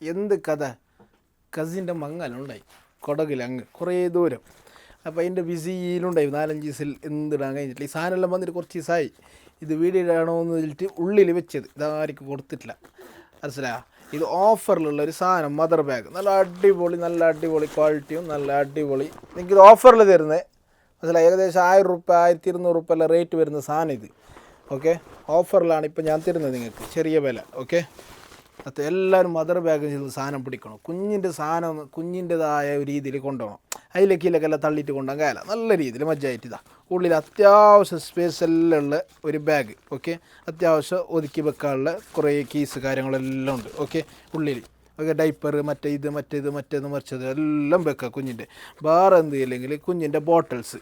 എന്ത് കഥ കസിൻ്റെ മങ്ങലുണ്ടായി കൊടകിൽ അങ്ങ് കുറേ ദൂരം. അപ്പോൾ അതിൻ്റെ ബിസിയിലുണ്ടായി 4-5 ദിവസം എന്തിടാൻ കഴിഞ്ഞിട്ടില്ല. ഈ സാധനമെല്ലാം വന്നിട്ട് കുറച്ച് ദിവസമായി. ഇത് വീടിടാണോ എന്ന് വെച്ചിട്ട് ഉള്ളിൽ വെച്ചത് ഇതാർക്കും കൊടുത്തിട്ടില്ല. മനസ്സിലായോ? ഇത് ഓഫറിലുള്ള ഒരു സാധനം, മദർ ബാഗ്. നല്ല അടിപൊളി ക്വാളിറ്റിയും നല്ല അടിപൊളി. നിങ്ങൾക്കിത് ഓഫറിൽ തരുന്നത് മനസ്സിലായി. ഏകദേശം 1000 രൂപ 1200 രൂപ എല്ലാം റേറ്റ് വരുന്ന സാധനം ഇത്. ഓക്കെ, ഓഫറിലാണ് ഇപ്പോൾ ഞാൻ തരുന്നത് നിങ്ങൾക്ക്, ചെറിയ വില. ഓക്കെ, അത് എല്ലാവരും മദർ ബാഗ് ചെയ്ത് സാധനം പിടിക്കണം. കുഞ്ഞിൻ്റെ സാധനം കുഞ്ഞിൻ്റെതായ ഒരു രീതിയിൽ കൊണ്ടുപോകണം. അതിലേക്കെല്ലാം തള്ളിയിട്ട് കൊണ്ടുപോകാൻ കാല നല്ല രീതിയിൽ മജ്ജായിട്ട് ഇതാ. ഉള്ളിൽ അത്യാവശ്യം സ്പേസ് എല്ലാം ഉള്ള ഒരു ബാഗ്. ഓക്കെ, അത്യാവശ്യം ഒതുക്കി വെക്കാനുള്ള കുറേ കീസ് കാര്യങ്ങളെല്ലാം ഉണ്ട്. ഓക്കെ, ഉള്ളിൽ ഓക്കെ, ഡൈപ്പർ മറ്റേത് മറിച്ചത് എല്ലാം വെക്കുക കുഞ്ഞിൻ്റെ. വേറെ എന്തെങ്കിലും കുഞ്ഞിൻ്റെ ബോട്ടിൽസ്.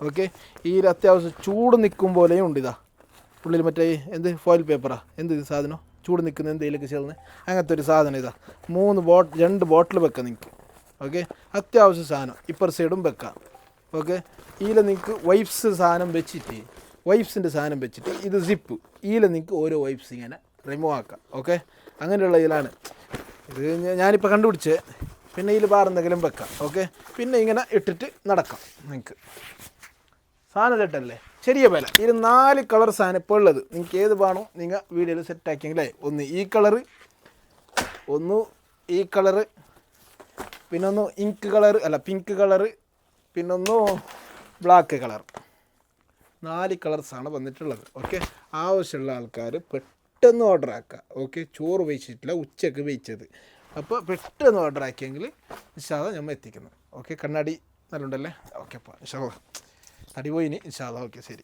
ഓക്കെ, ഈ അത്യാവശ്യം ചൂട് നിൽക്കും പോലെയും ഉണ്ട്. ഇതാ ഉള്ളിൽ മറ്റേ എന്ത് ഫോയിൽ പേപ്പറാ എന്ത് സാധനം ചൂട് നിൽക്കുന്ന എന്തെങ്കിലുമൊക്കെ ചേർന്ന് അങ്ങനത്തെ ഒരു സാധനം. ഇതാ 2 ബോട്ടിൽ വെക്കാം നിങ്ങൾക്ക്. ഓക്കെ, അത്യാവശ്യം സാധനം ഇപ്പർ സൈഡും വെക്കാം. ഓക്കെ, ഇതിൽ നിങ്ങൾക്ക് വൈപ്സ് സാധനം വെച്ചിട്ട് വൈപ്സിൻ്റെ സാധനം വെച്ചിട്ട് ഇത് സിപ്പ് ഇതിൽ നിങ്ങൾക്ക് ഓരോ വൈപ്സ് ഇങ്ങനെ റിമൂവ് ആക്കാം. ഓക്കെ, അങ്ങനെയുള്ള ഇതിലാണ് ഇത് ഞാനിപ്പോൾ കണ്ടുപിടിച്ചത്. പിന്നെ ഇതിൽ വേറെ എന്തെങ്കിലും വെക്കാം. ഓക്കെ, പിന്നെ ഇങ്ങനെ ഇട്ടിട്ട് നടക്കാം നിങ്ങൾക്ക്. സാധനം സെറ്റല്ലേ, ചെറിയ വില. ഇത് 4 കളർ സാധനം ഇപ്പോൾ ഉള്ളത്. നിങ്ങൾക്ക് ഏത് വേണോ നിങ്ങൾ വീഡിയോയിൽ സെറ്റാക്കിയെങ്കിലേ, ഒന്ന് ഈ കളറ്, ഒന്ന് ഈ കളറ്, പിന്നൊന്ന് ഇങ്ക് കളറ് അല്ല പിങ്ക് കളറ്, പിന്നൊന്ന് ബ്ലാക്ക് കളർ. 4 കളർസാണ് വന്നിട്ടുള്ളത്. ഓക്കെ, ആവശ്യമുള്ള ആൾക്കാർ പെട്ടെന്ന് ഓർഡർ ആക്കുക. ഓക്കെ, ചോറ് വെച്ചിട്ടില്ല, ഉച്ചക്ക് വെച്ചത്. അപ്പോൾ പെട്ടെന്ന് ഓർഡർ ആക്കിയെങ്കിൽ ഇൻഷാ അല്ലാഹ് നമ്മൾ എത്തിക്കുന്നത്. ഓക്കെ, കണ്ണാടി നല്ലുണ്ടല്ലേ? ഓക്കെ, അപ്പോൾ ഇൻഷാ അല്ലാഹ് തടി പോയിന് ഇൻഷാ അല്ലാഹ്. ഓക്കെ, ശരി.